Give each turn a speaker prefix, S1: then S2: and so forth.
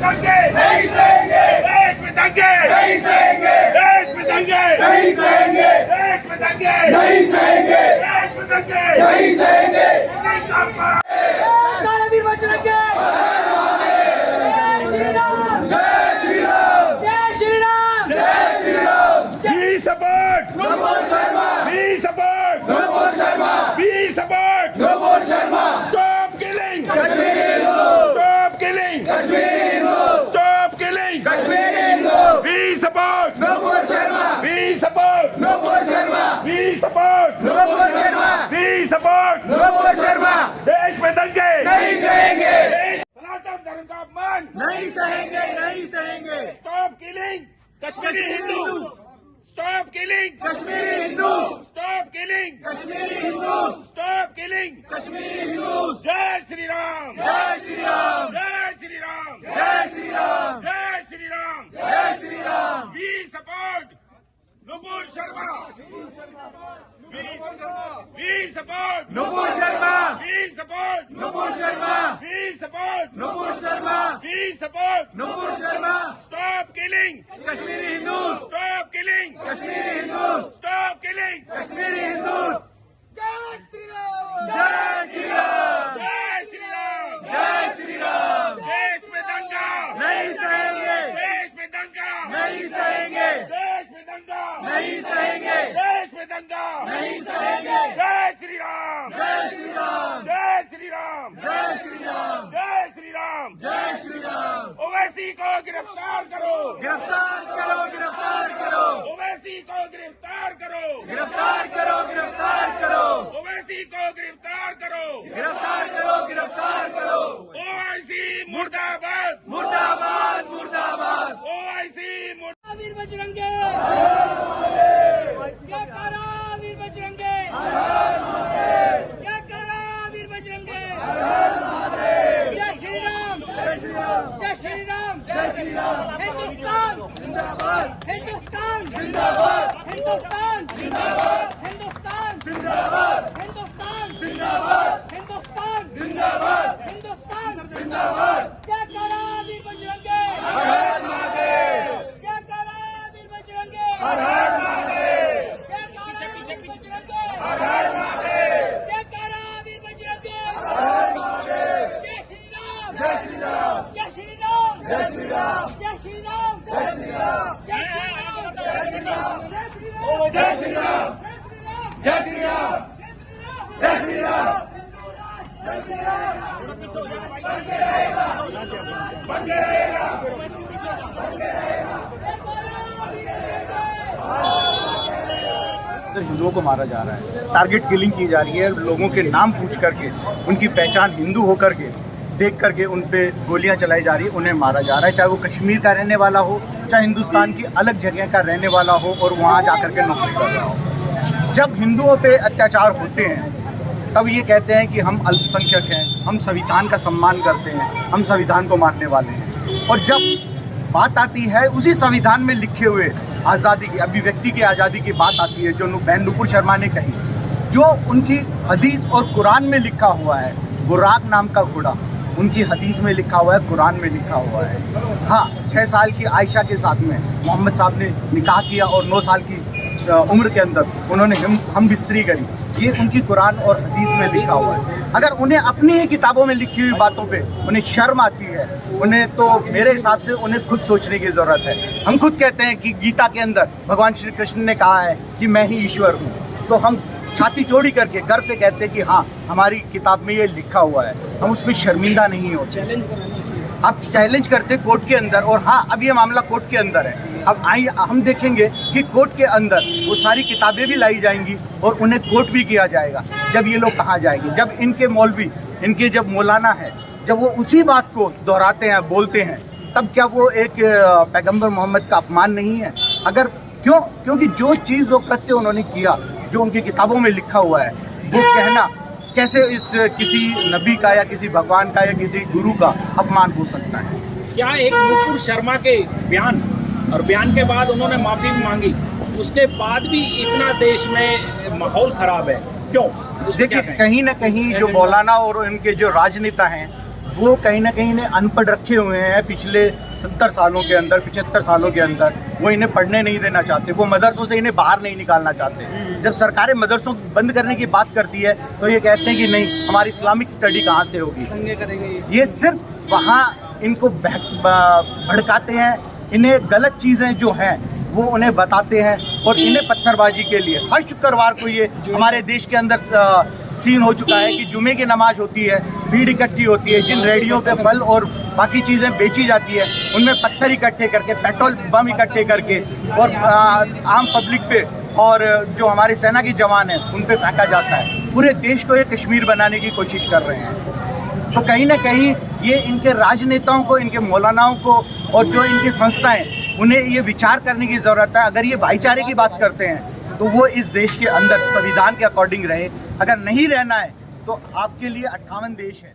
S1: दंगे नहीं सहेंगे, देश में दंगे नहीं सहेंगे, देश में दंगे नहीं सहेंगे, देश में दंगे नहीं सहेंगे, देश में दंगे नहीं सहेंगे।
S2: वीर बजरंगे जय श्री राम,
S1: जय श्री राम,
S2: जय श्री राम,
S1: जय श्री राम। जी support
S3: Namol Sharma,
S1: we support
S3: Namol Sharma,
S1: we support
S3: Namol Sharma.
S1: Stop killing
S3: Kashmiri Hindu,
S1: stop killing
S3: Kashmiri Hindu,
S1: stop killing
S3: Kashmiri Hindu.
S1: We support
S3: Namol Sharma,
S1: we support
S3: Namol Sharma,
S1: we support
S3: Namol Sharma,
S1: we support
S3: Namol Sharma.
S1: देश में दंगे
S3: नहीं सहेंगे,
S1: सनातन धर्म का अपमान
S3: नहीं सहेंगे, नहीं सहेंगे।
S1: Stop killing Kashmiri Hindu, stop killing
S3: Kashmiri Hindu,
S1: stop killing
S3: Kashmiri Hindu,
S1: stop killing
S3: Kashmiri Hindu.
S1: जय श्री राम,
S3: जय श्री राम,
S1: जय श्री राम,
S3: जय श्री राम,
S1: जय श्री राम।
S3: जय Shri Ram.
S1: We support Nupur Sharma, we support
S3: Namol Sharma,
S1: we support
S3: Namol Sharma,
S1: we support
S3: Namol Sharma,
S1: we support
S3: Namol Sharma.
S1: Stop killing
S3: Kashmiri Hindu,
S1: stop killing
S3: Kashmiri Hindu,
S1: stop killing
S3: Kashmiri Hindu.
S2: जय श्री राम,
S3: जय श्री राम,
S1: जय श्री राम,
S3: जय श्री राम।
S1: देश में दंगा
S3: नहीं सहेंगे,
S1: देश में दंगा
S3: नहीं सहेंगे,
S1: देश में दंगा
S3: नहीं सहेंगे,
S1: देश में दंगा
S3: नहीं सहेंगे।
S1: जय श्री राम,
S3: जय श्री राम,
S1: जय श्री राम,
S3: जय श्री राम,
S1: जय श्री राम।
S3: जय श्री राम।
S1: ओवैसी को गिरफ्तार करो,
S3: गिरफ्तार करो, गिरफ्तार करो,
S1: ओवैसी को गिरफ्तार करो,
S3: गिरफ्तार करो, गिरफ्तार करो,
S1: ओवैसी को गिरफ्तार करो।
S3: गिरफ्तार करो, गिरफ्तार करो।
S1: ओवैसी मुर्दाबाद,
S3: मुर्दाबाद, मुर्दाबाद।
S1: ओवैसी
S2: वीर बजरंगे क्या करा वीर बजरंगे, क्या करा वीर बजरंगे। जय श्री राम,
S3: जय श्री राम,
S2: जय श्री राम,
S3: जय श्री राम।
S2: हिंदुस्तान
S3: जिंदाबाद,
S2: हिंदुस्तान
S3: जिंदाबाद,
S2: हिंदुस्तान
S3: जिंदाबाद,
S2: हिंदुस्तान
S3: जिंदाबाद,
S2: हिंदुस्तान
S3: जिंदाबाद,
S2: हिंदुस्तान
S3: जिंदाबाद,
S2: हिंदुस्तान
S3: जिंदाबाद।
S2: क्या करा वीर बजरंगे,
S3: हर हर महादेव,
S2: क्या करा वीर बजरंगे,
S3: हर हर महादेव,
S2: क्या करा वीर बजरंगे,
S3: हर हर महादेव,
S2: क्या करा वीर बजरंगे।
S3: हर हर महादेव।
S2: जय श्री राम,
S3: जय श्री राम,
S2: जय श्री राम,
S3: जय श्री राम,
S2: जय श्री राम,
S3: जय श्री राम,
S2: जय श्री राम, जय श्री राम,
S3: जय श्री राम, जय श्री राम, जय श्री राम।
S4: हिंदुओं को मारा जा रहा है, टारगेट किलिंग की जा रही है, लोगों के नाम पूछ करके, उनकी पहचान हिंदू होकर के देख करके उन पे गोलियां चलाई जा रही है, उन्हें मारा जा रहा है, चाहे वो कश्मीर का रहने वाला हो, चाहे हिंदुस्तान की अलग जगह का रहने वाला हो और वहाँ जा कर के नौकरी कर रहा हो। जब हिंदुओं पे अत्याचार होते हैं तब ये कहते हैं कि हम अल्पसंख्यक हैं, हम संविधान का सम्मान करते हैं, हम संविधान को मानने वाले हैं। और जब बात आती है उसी संविधान में लिखे हुए आज़ादी की, अभिव्यक्ति की आज़ादी की बात आती है, जो बहन नुपुर शर्मा ने कही, जो उनकी हदीस और कुरान में लिखा हुआ है, बुराक नाम का घोड़ा उनकी हदीस में लिखा हुआ है, कुरान में लिखा हुआ है। हाँ, 6 साल की आयशा के साथ में मोहम्मद साहब ने निकाह किया और 9 साल की उम्र के अंदर उन्होंने हम बिस्तरी करी, ये उनकी कुरान और हदीस में लिखा हुआ है। अगर उन्हें अपनी ही किताबों में लिखी हुई बातों पे उन्हें शर्म आती है, उन्हें तो मेरे हिसाब से उन्हें खुद सोचने की ज़रूरत है। हम खुद कहते हैं कि गीता के अंदर भगवान श्री कृष्ण ने कहा है कि मैं ही ईश्वर हूँ, तो हम छाती चौड़ी करके गर्व से कहते हैं कि हाँ, हमारी किताब में ये लिखा हुआ है, हम उसमें शर्मिंदा नहीं होते। अब चैलेंज करते कोर्ट के अंदर, और हाँ, अब ये मामला कोर्ट के अंदर है। अब आइए हम देखेंगे कि कोर्ट के अंदर वो सारी किताबें भी लाई जाएंगी और उन्हें कोर्ट भी किया जाएगा। जब ये लोग कहाँ जाएंगे, जब इनके मौलवी, इनके जब मौलाना है, जब वो उसी बात को दोहराते हैं, बोलते हैं, तब क्या वो एक पैगंबर मोहम्मद का अपमान नहीं है? अगर क्योंकि जो चीज़, वो कृत्य उन्होंने किया, जो उनकी किताबों में लिखा हुआ है, वो कहना कैसे इस किसी नबी का या किसी भगवान का या किसी गुरु का अपमान हो सकता है?
S5: क्या एक नुपुर शर्मा के बयान और बयान के बाद उन्होंने माफ़ी मांगी, उसके बाद भी इतना देश में माहौल खराब है, क्यों?
S4: देखिए, कहीं ना कहीं जो मौलाना और उनके जो राजनेता हैं, वो कहीं ना कहीं इन्हें अनपढ़ रखे हुए हैं पिछले 70 सालों के अंदर, 75 सालों के अंदर। वो इन्हें पढ़ने नहीं देना चाहते, वो मदरसों से इन्हें बाहर नहीं निकालना चाहते। जब सरकारें मदरसों बंद करने की बात करती है तो ये कहते हैं कि नहीं, हमारी इस्लामिक स्टडी कहाँ से होगी। ये सिर्फ वहाँ इनको भड़काते हैं, इन्हें गलत चीज़ें जो हैं वो उन्हें बताते हैं और इन्हें पत्थरबाजी के लिए हर शुक्रवार को ये हमारे देश के अंदर सीन हो चुका है कि जुमे की नमाज होती है, भीड़ इकट्ठी होती है, जिन रेडियो पे फल और बाकी चीज़ें बेची जाती है उनमें पत्थर इकट्ठे करके, पेट्रोल बम इकट्ठे करके और आम पब्लिक पे और जो हमारे सेना के जवान हैं उन पे फेंका जाता है। पूरे देश को ये कश्मीर बनाने की कोशिश कर रहे हैं। तो कहीं ना कहीं ये इनके राजनेताओं को, इनके मौलानाओं को और जो इनकी संस्थाएं, उन्हें ये विचार करने की ज़रूरत है। अगर ये भाईचारे की बात करते हैं तो वो इस देश के अंदर संविधान के अकॉर्डिंग रहे। अगर नहीं रहना है तो आपके लिए 58 देश है।